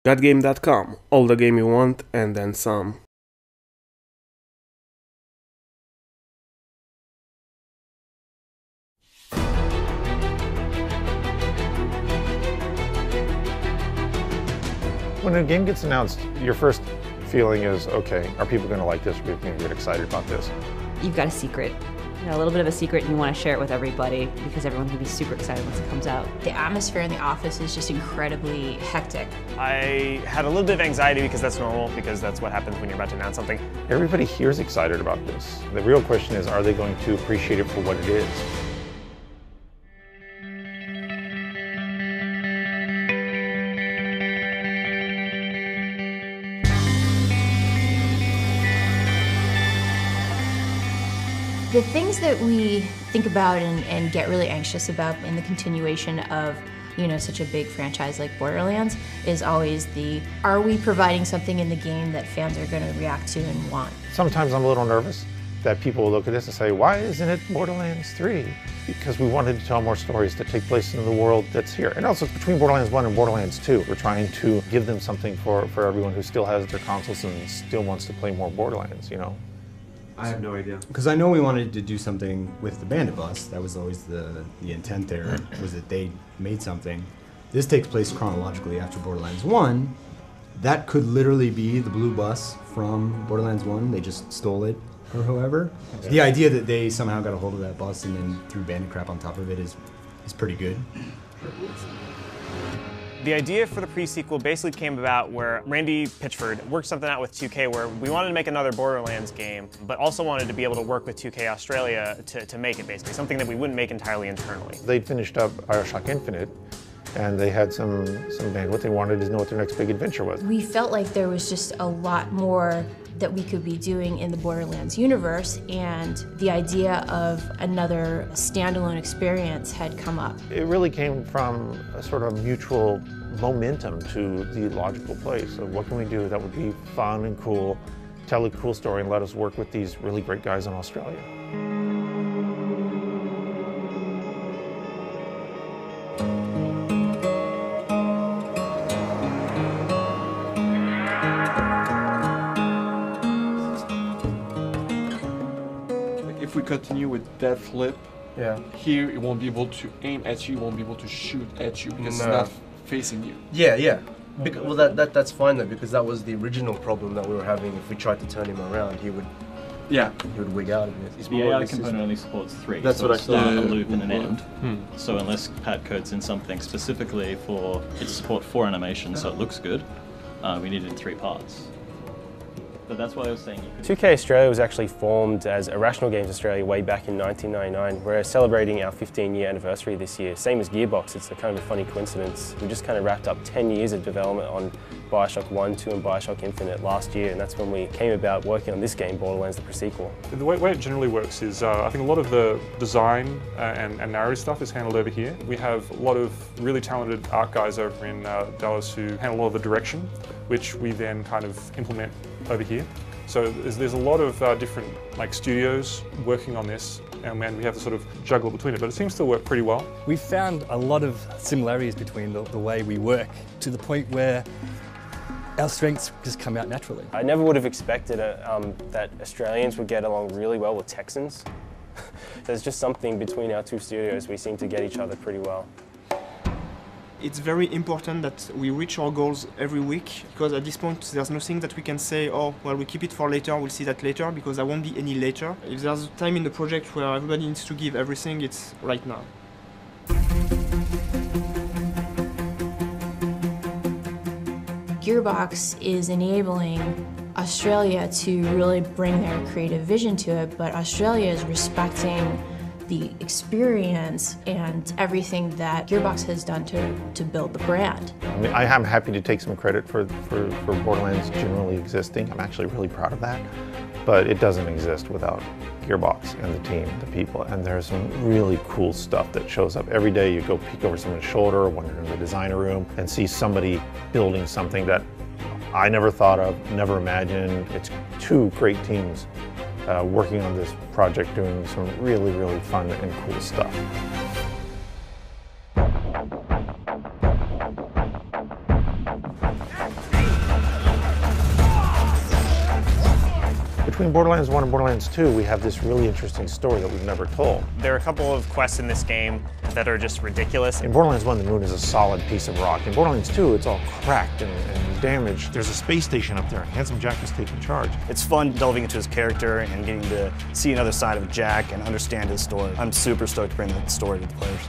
Gotgame.com, all the game you want and then some. When a game gets announced, your first feeling is, okay, are people going to like this? Are people going to get excited about this? You've got a secret. A little bit of a secret, and you want to share it with everybody because everyone's going to be super excited once it comes out. The atmosphere in the office is just incredibly hectic. I had a little bit of anxiety because that's normal, because that's what happens when you're about to announce something. Everybody here is excited about this. The real question is, are they going to appreciate it for what it is? The things that we think about and get really anxious about in the continuation of, such a big franchise like Borderlands is always are we providing something in the game that fans are going to react to and want? Sometimes I'm a little nervous that people will look at this and say, why isn't it Borderlands 3? Because we wanted to tell more stories that take place in the world that's here. And also between Borderlands 1 and Borderlands 2, we're trying to give them something for everyone who still has their consoles and still wants to play more Borderlands, I have no idea. Because I know we wanted to do something with the Bandit Bus. That was always the intent there, was that they made something. This takes place chronologically after Borderlands 1. That could literally be the blue bus from Borderlands 1. They just stole it, or whoever. Yeah. The idea that they somehow got a hold of that bus and then threw bandit crap on top of it is pretty good. The idea for the pre-sequel basically came about where Randy Pitchford worked something out with 2K where we wanted to make another Borderlands game, but also wanted to be able to work with 2K Australia to make it, basically, something that we wouldn't make entirely internally. They'd finished up BioShock Infinite, and they had some bandwidth. They wanted to know what their next big adventure was. We felt like there was just a lot more that we could be doing in the Borderlands universe, and the idea of another standalone experience had come up. It really came from a sort of mutual momentum to the logical place of what can we do that would be fun and cool, tell a cool story, and let us work with these really great guys in Australia. If we continue with that flip, here it won't be able to aim at you, it won't be able to shoot at you because it's not facing you. Yeah. Well, that's fine though, because that was the original problem that we were having. If we tried to turn him around, he would wig out of it. The AI component only supports 3. That's what I start, thought. a loop, and an end. So unless Pat codes in something specifically for its support for animation, so it looks good, we needed 3 parts. But that's why I was saying you could... 2K Australia was actually formed as Irrational Games Australia way back in 1999. We're celebrating our 15-year anniversary this year, same as Gearbox. It's a kind of a funny coincidence. We just kind of wrapped up 10 years of development on BioShock 1, 2 and BioShock Infinite last year, and that's when we came about working on this game, Borderlands the pre-sequel. The way it generally works is I think a lot of the design and narrative stuff is handled over here. We have a lot of really talented art guys over in Dallas who handle a lot of the direction, which we then kind of implement over here. So there's a lot of different studios working on this, and we have to sort of juggle between it, but it seems to work pretty well. We found a lot of similarities between the way we work, to the point where our strengths just come out naturally. I never would have expected that Australians would get along really well with Texans. There's just something between our 2 studios. We seem to get each other pretty well. It's very important that we reach our goals every week, because at this point there's nothing that we can say, oh, well, we keep it for later, we'll see that later, because there won't be any later. If there's a time in the project where everybody needs to give everything, it's right now. Gearbox is enabling Australia to really bring their creative vision to it, but Australia is respecting the experience and everything that Gearbox has done to build the brand. I am happy to take some credit for Borderlands generally existing. I'm actually really proud of that. But it doesn't exist without Gearbox and the team, the people. And there's some really cool stuff that shows up every day. You go peek over someone's shoulder or wander in the designer room and see somebody building something that I never thought of, never imagined. It's 2 great teams working on this project, doing some really, really fun and cool stuff. between Borderlands 1 and Borderlands 2, we have this really interesting story that we've never told. There are a couple of quests in this game that are just ridiculous. In Borderlands 1, the moon is a solid piece of rock. In Borderlands 2, it's all cracked and damaged. There's a space station up there, and Handsome Jack is taking charge. It's fun delving into his character and getting to see another side of Jack and understand his story. I'm super stoked to bring that story to the players.